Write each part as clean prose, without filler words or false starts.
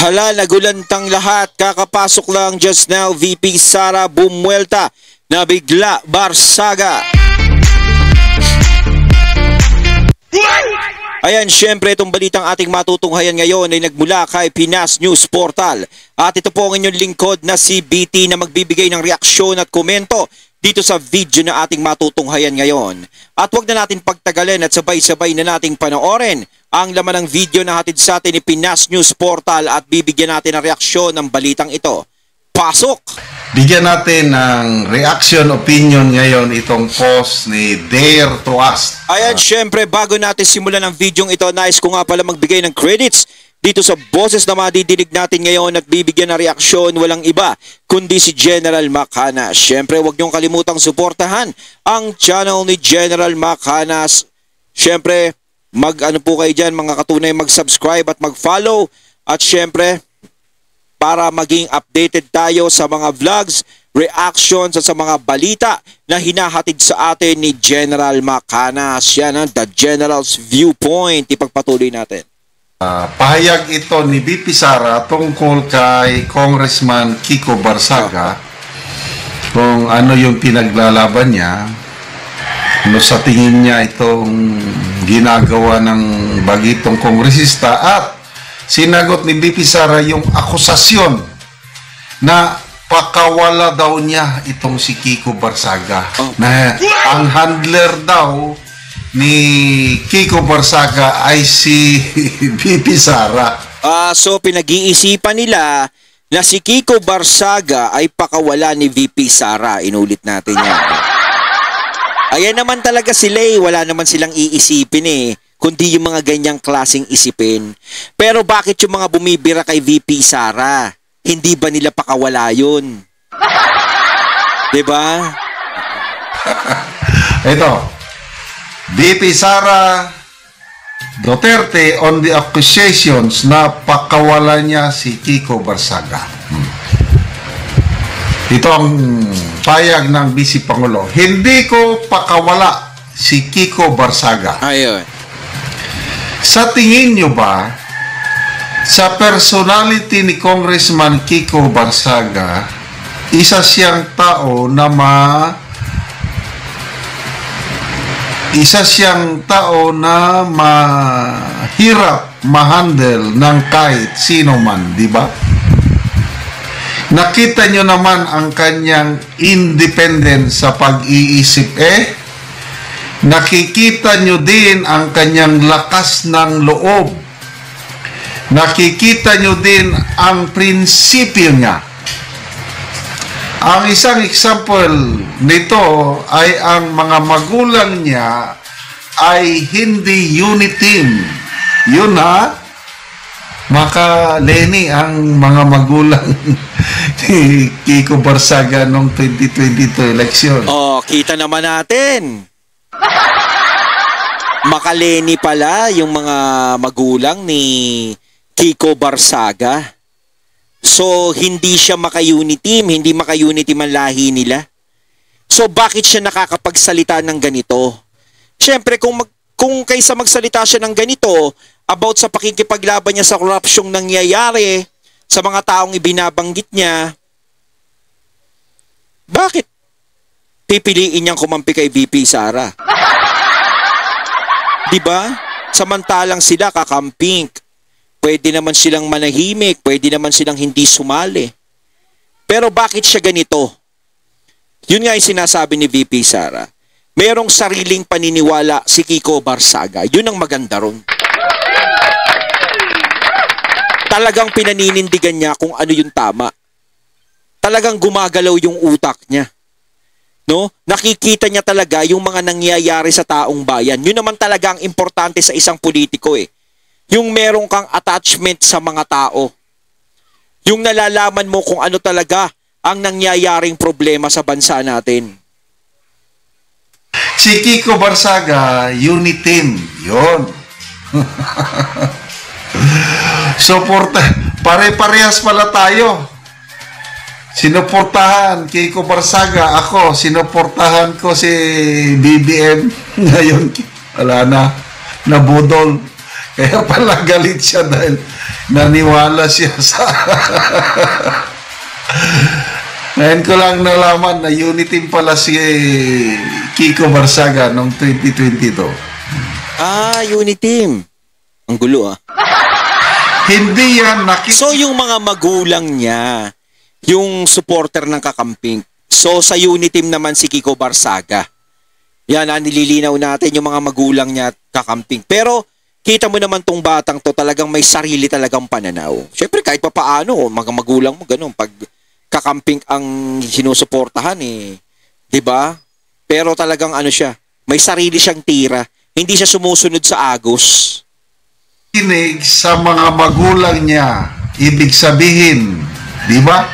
Hala, nagulantang lahat. Kakapasok lang just now, VP Sara bumuelta na bigla Barsaga. Ayan, syempre itong balitang ating matutunghayan ngayon ay nagmula kay Pinas News Portal. At ito po ang inyong lingkod na si BT na magbibigay ng reaksyon at komento dito sa video na ating matutunghayan ngayon. At wag na natin pagtagalin at sabay-sabay na nating panoorin ang laman ng video na hatid sa atin ni Pinas News Portal at bibigyan natin ng reaksyon ng balitang ito. Pasok! Bigyan natin ng reaction opinion ngayon itong post ni Dare to Ask. Ayan, syempre bago natin simulan ang video ito, nais ko nga pala magbigay ng credits dito sa boses na madidinig natin ngayon at bibigyan ng reaksyon, walang iba kundi si General Macanas. Syempre huwag niyong kalimutang suportahan ang channel ni General Macanas. Syempre mag-ano po kayo dyan mga katunay, mag-subscribe at mag-follow at syempre para maging updated tayo sa mga vlogs, reactions at sa mga balita na hinahatid sa atin ni General Macanas. Yan ang The General's Viewpoint. Ipagpatuloy natin. Pahayag ito ni VP Sara tungkol kay Congressman Kiko Barsaga kung ano yung pinaglalaban niya, ano sa tingin niya itong ginagawa ng bagitong kongresista at sinagot ni VP Sara yung akusasyon na pakawala daw niya itong si Kiko Barsaga. Na ang handler daw ni Kiko Barsaga ay si VP Sara. So pinag-iisipan nila na si Kiko Barsaga ay pakawala ni VP Sara. Inulit natin yan. Ayan naman talaga sila eh. Wala naman silang iisipin eh, kundi yung mga ganyang klaseng isipin. Pero bakit yung mga bumibira kay VP Sara? Hindi ba nila pakawala yun? Diba? Ito, VP Sara Duterte on the accusations na pakawala niya si Kiko Barsaga. Ito ang payag ng Vice Pangulo. Hindi ko pakawala si Kiko Barsaga. Ayun. Sa tingin nyo ba, sa personality ni Congressman Kiko Barsaga, isa siyang tao na mahirap ma-handle ng kahit sino man, di ba? Nakita nyo naman ang kanyang independence sa pag-iisip nakikita nyo din ang kanyang lakas ng loob. Nakikita nyo din ang prinsipyo niya. Ang isang example nito ay ang mga magulang niya ay hindi unit team. Yun ha, Maka-Lenny ang mga magulang ni Kiko Barsaga noong 2022 election. Oh, kita naman natin. Maka-Lenny pala yung mga magulang ni Kiko Barsaga. So, hindi siya maka-unity team, hindi maka-unity man lahi nila. So, bakit siya nakakapagsalita ng ganito? Siyempre, kung kaysa magsalita siya ng ganito about sa pakikipaglaban niya sa korupsyong nangyayari sa mga taong ibinabanggit niya, bakit pipiliin niyang kumampi kay VP Sara? Diba? Samantalang sila kakamping. Pwede naman silang manahimik, pwede naman silang hindi sumali. Pero bakit siya ganito? Yun nga yung sinasabi ni VP Sara. Merong sariling paniniwala si Kiko Barsaga. Yun ang maganda ron. Talagang pinaninindigan niya kung ano yung tama. Talagang gumagalaw yung utak niya. No? Nakikita niya talaga yung mga nangyayari sa taong bayan. Yun naman talaga ang importante sa isang politiko eh. Yung merong kang attachment sa mga tao. Yung nalalaman mo kung ano talaga ang nangyayaring problema sa bansa natin. Si Kiko Barsaga, unit team. Yun. Pare-parehas pala tayo. Sinuportahan Kiko Barsaga. Ako, sinuportahan ko si BBM. Ngayon, wala na. Nabudol. Kaya pala galit siya dahil naniwala siya sa... Ngayon ko lang nalaman na unity pala si Kiko Barsaga noong 2022. Unity team. Ang gulo Hindi yan So yung mga magulang niya, yung supporter ng Kakamping, so sa unity team naman si Kiko Barsaga. Yan, nililinaw natin yung mga magulang niya at Kakamping. Pero kita mo naman tong batang to, talagang may sarili talagang pananaw. Siyempre kahit pa paano, mga magulang mo ganun, pag Kakamping ang sinusuportahan 'di ba? Pero talagang siya, may sarili siyang tira. Hindi siya sumusunod sa agos. Kinig sa mga magulang niya, ibig sabihin, 'di ba?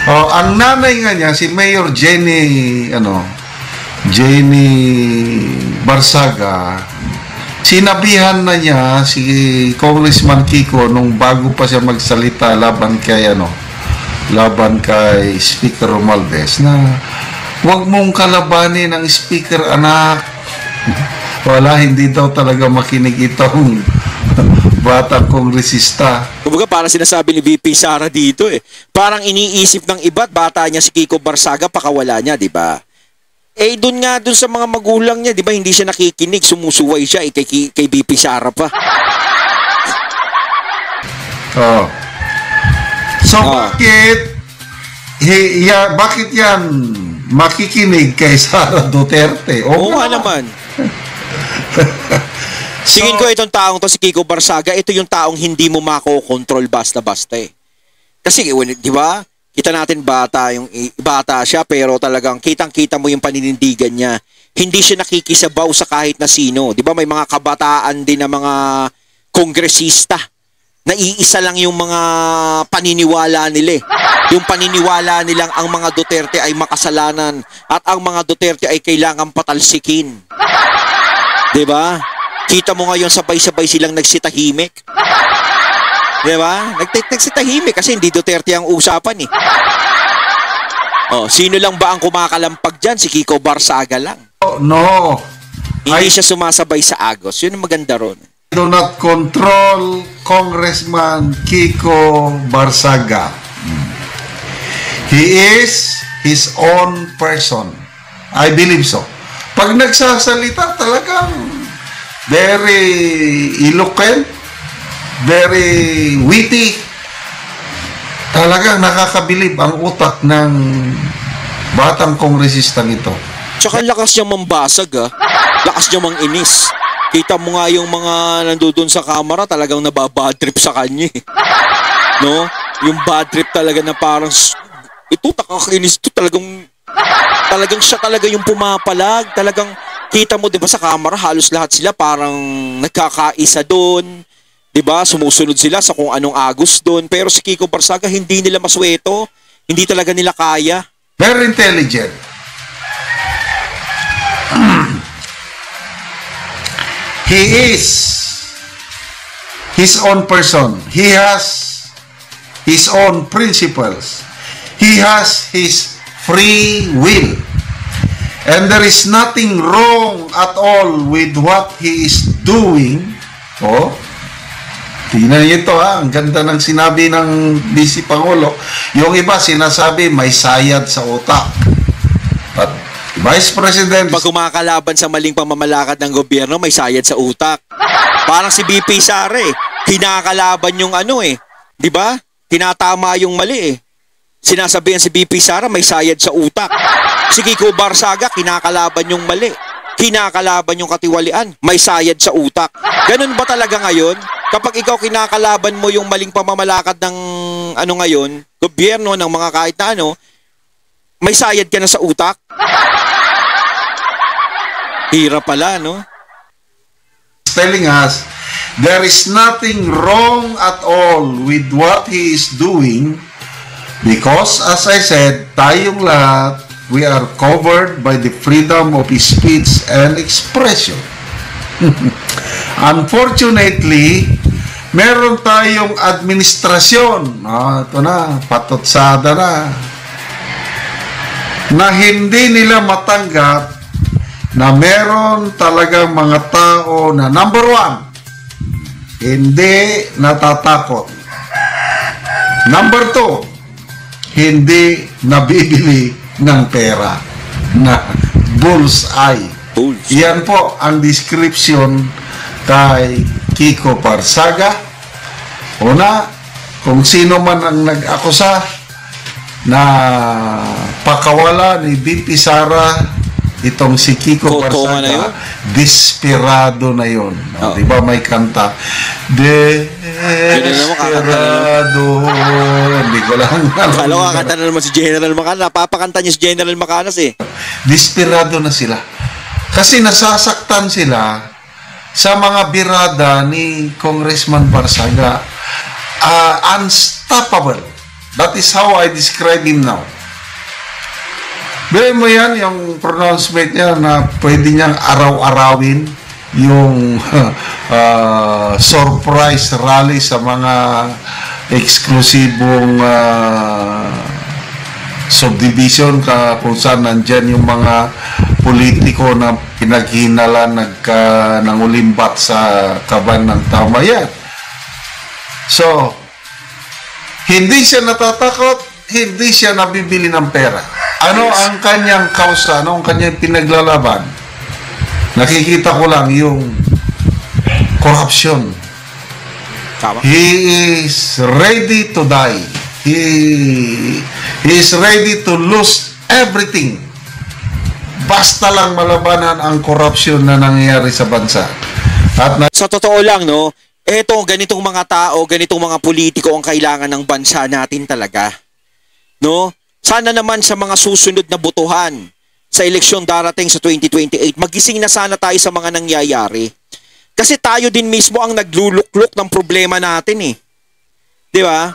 Ang nanay nga niya si Mayor Jenny Barsaga, sinabihan na niya si Congressman Kiko nung bago pa siya magsalita laban kay Speaker Romualdez na huwag mong kalabanin ang Speaker, anak. Wala, hindi daw talaga makinig itong batang kongresista. Kumbaga para sinasabi ni VP Sara dito parang iniisip ng iba't bata niya si Kiko Barsaga, pakawala niya, di ba? Doon sa mga magulang niya, di ba, hindi siya nakikinig, sumusuway siya kay VP Sara pa. So bakit yan makikinig kay Sara Duterte? Oo nga naman. Tingin ko itong taong to, si Kiko Barsaga, ito yung taong hindi mo makokontrol basta-basta Kasi, di ba, kita natin bata siya, pero talagang kitang-kita mo yung paninindigan niya. Hindi siya nakikisabaw sa kahit na sino. Di ba, may mga kabataan din na mga kongresista. Naiisa lang yung mga paniniwala nila Yung paniniwala nilang ang mga Duterte ay makasalanan at ang mga Duterte ay kailangang patalsikin. Di ba? Kita mo ngayon sabay-sabay silang nagsitahimik. Di ba? Nagsitahimik kasi hindi Duterte ang usapan sino lang ba ang kumakalampag dyan? Si Kiko Barsaga lang. No. Hindi siya sumasabay sa agos. Yun ang maganda ron. Do not control Congressman Kiko Barsaga. He is his own person. I believe so. Pag nagsasalita, talagang very eloquent, very witty. Talagang nakakabilib ang utak ng batang kongresista nito. Tsaka lakas niya mambasag Lakas niya manginis. Kita mo nga yung mga nandoon sa camera, talagang nababad trip sa kanya No? Yung bad trip talaga na parang ito nakakainis ito, talagang siya talaga yung pumapalag. Talagang kita mo 'di ba sa camera, halos lahat sila parang nagkakaisa doon. 'Di ba? Sumusunod sila sa kung anong agos doon. Pero si Kiko Barsaga hindi nila masweto. Hindi talaga nila kaya. Very intelligent. He is his own person. He has his own principles. He has his free will. And there is nothing wrong at all with what he is doing. Tingnan niyo ito ang ganda ng sinabi ng Vice Pangulo. Yung iba sinasabi may sayad sa utak. But Vice President, pag kumakalaban sa maling pamamalakad ng gobyerno, may sayad sa utak. Parang si BP Sara kinakalaban yung di ba? Tinatama yung mali Sinasabihan si BP Sara may sayad sa utak. Si Kiko Barsaga kinakalaban yung mali. Kinakalaban yung katiwalian, may sayad sa utak. Ganun ba talaga ngayon? Kapag ikaw kinakalaban mo yung maling pamamalakad ng ngayon, gobyerno ng mga kahit na may sayad ka na sa utak? Hirap pala, no? Telling us there is nothing wrong at all with what he is doing because, as I said, tayong lahat, we are covered by the freedom of speech and expression. Unfortunately, meron tayong administrasyon, ito na, patotsada na hindi nila matanggap na meron talagang mga tao na number one, hindi natatakot. Number 2, hindi nabibili ng pera na bullseye. Yan po ang description kay Kiko Barsaga. Una, kung sino man ang nag-akusa na pakawala ni VP Sara itong si Kiko Barsaga, desperado na yun. Oh. Diba may kanta? Desperado. Hindi ko lang akala ko kakanta na naman si General Macanas. Napapakanta niya si General Macanas eh. Desperado na sila. Kasi nasasaktan sila sa mga birada ni Congressman Barsaga. Unstoppable. That is how I describe him now. Bilhin mo yan, yung pronouncement niya na pwede niyang araw-arawin yung surprise rally sa mga eksklusibong subdivision kung saan nandyan yung mga politiko na pinaghinalan nangulimbat sa kaban ng tamayan. So, hindi siya natatakot, hindi siya nabibili ng pera. Ano ang kanyang kausa? Ano ang kanyang pinaglalaban? Nakikita ko lang yung corruption. He is ready to die. He is ready to lose everything. Basta lang malabanan ang corruption na nangyayari sa bansa. Sa totoo lang, no, ganitong mga tao, ganitong mga politiko ang kailangan ng bansa natin talaga. No? Sana naman sa mga susunod na botohan sa eleksyon darating sa 2028, magising na sana tayo sa mga nangyayari. Kasi tayo din mismo ang nagluluklok ng problema natin eh. Di ba?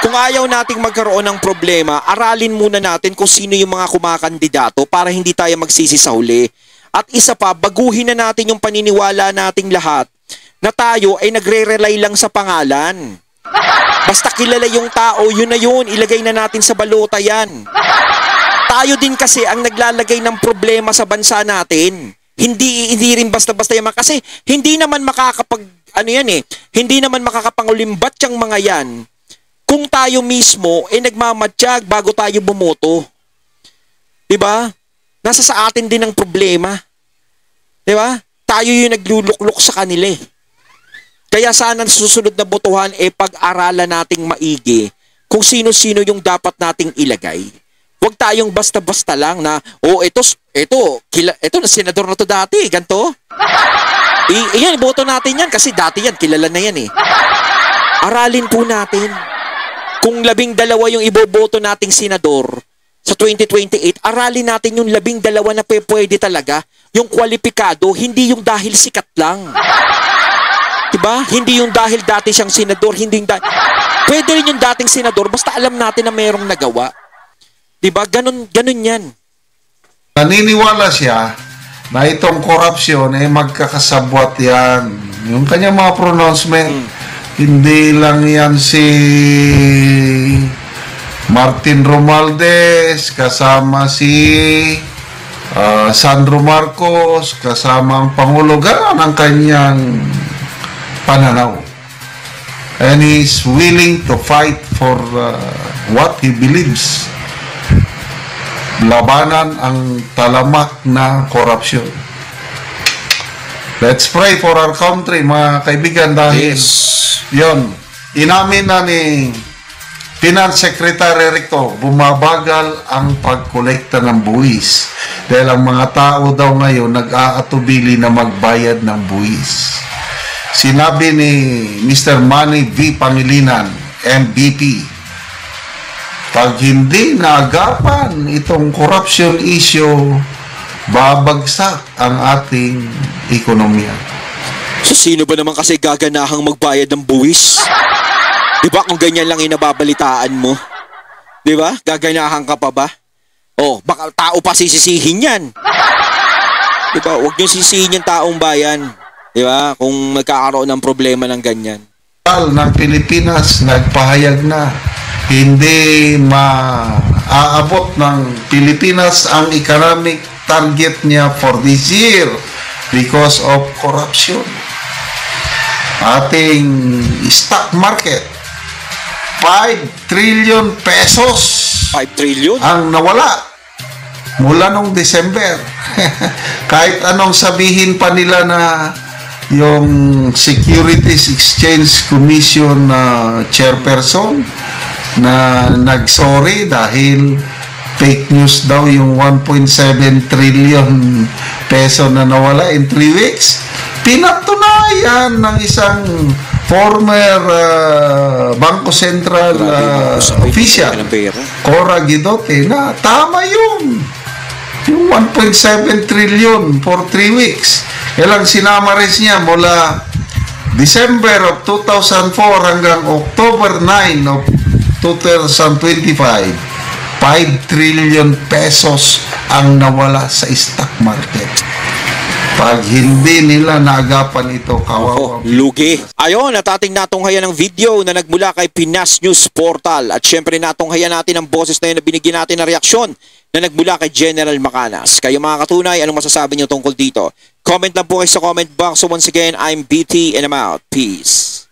Kung ayaw nating magkaroon ng problema, aralin muna natin kung sino yung mga kumakandidato para hindi tayo magsisi sa huli. At isa pa, baguhin na natin yung paniniwala nating lahat na tayo ay nagre-rely lang sa pangalan. Basta kilala yung tao, yun na yun, ilagay na natin sa balota yan. Tayo din kasi ang naglalagay ng problema sa bansa natin. Hindi rin basta-basta yan. Kasi hindi naman hindi naman makakapangulimbat yung mga yan kung tayo mismo nagmamatsyag bago tayo bumoto. Diba? Nasa sa atin din ang problema. Diba? Tayo yung nagluluklok sa kanila eh. Kaya sana susunod na botohan pag-aralan nating maigi kung sino-sino yung dapat nating ilagay. Huwag tayong basta-basta lang na, ito na senador na to dati, ganito. Yan, boto natin yan kasi dati yan, kilala na yan eh. Aralin po natin. Kung 12 yung iboboto nating senador sa 2028, aralin natin yung 12 na pwede talaga, yung kwalipikado, hindi yung dahil sikat lang. Diba? Hindi yung dahil dati siyang senador, pwede rin yung dating senador, basta alam natin na mayroong nagawa. Diba? Ganun yan. Naniniwala siya na itong corruption magkakasabwat yan. Yung kanyang mga pronouncement, hindi lang yan si Martin Romualdez, kasama si Sandro Marcos, kasama ang Pangulo. Ganon ang kanyang pananaw. And he's willing to fight for what he believes. Labanan ang talamak na korupsyon. Let's pray for our country, mga kaibigan, dahil yon, inamin na ni Finance Secretary Recto, bumabagal ang pagkolekta ng buwis dahil ang mga tao daw ngayon nag-aatubili na magbayad ng buwis. Sinabi ni Mr. Manny V. Pangilinan, MVP, pag hindi naagapan itong corruption issue, babagsak ang ating ekonomiya. So sino ba naman kasi gaganahang magbayad ng buwis? Diba kung ganyan lang inababalitaan mo? Diba? Gaganahan ka pa ba? Baka tao pa sisisihin yan. Diba? Huwag nyo sisihin yung taong bayan. Diba? Kung nagkakaroon ng problema ng ganyan. Ng Pilipinas nagpahayag na hindi maaabot ng Pilipinas ang economic target niya for this year because of corruption. ating stock market. 5 trillion pesos 5 trillion? ang nawala mula nung December. Kahit anong sabihin pa nila na yung Securities Exchange Commission chairperson na nagsorry dahil fake news daw yung 1.7 trillion peso na nawala in 3 weeks. Pinatunayan ng isang former Bangko Sentral official, Cora Guidote, na tama yun. Yung 1.7 trillion for 3 weeks. Ilang sinamaris niya mula December of 2004 hanggang October 9 of 2025. 5 trillion pesos ang nawala sa stock market. Pag hindi nila naagapan ito, kawawa. Lugi. Ayon, at ating natunghayan ng video na nagmula kay Pinas News Portal. At syempre natunghayan natin ang boses na yun na binigyan natin ng reaksyon na nagmula kay General Macanas. Kayo mga katunay, anong masasabi niyo tungkol dito? Comment lang po kayo sa comment box. So once again, I'm BT and I'm out. Peace.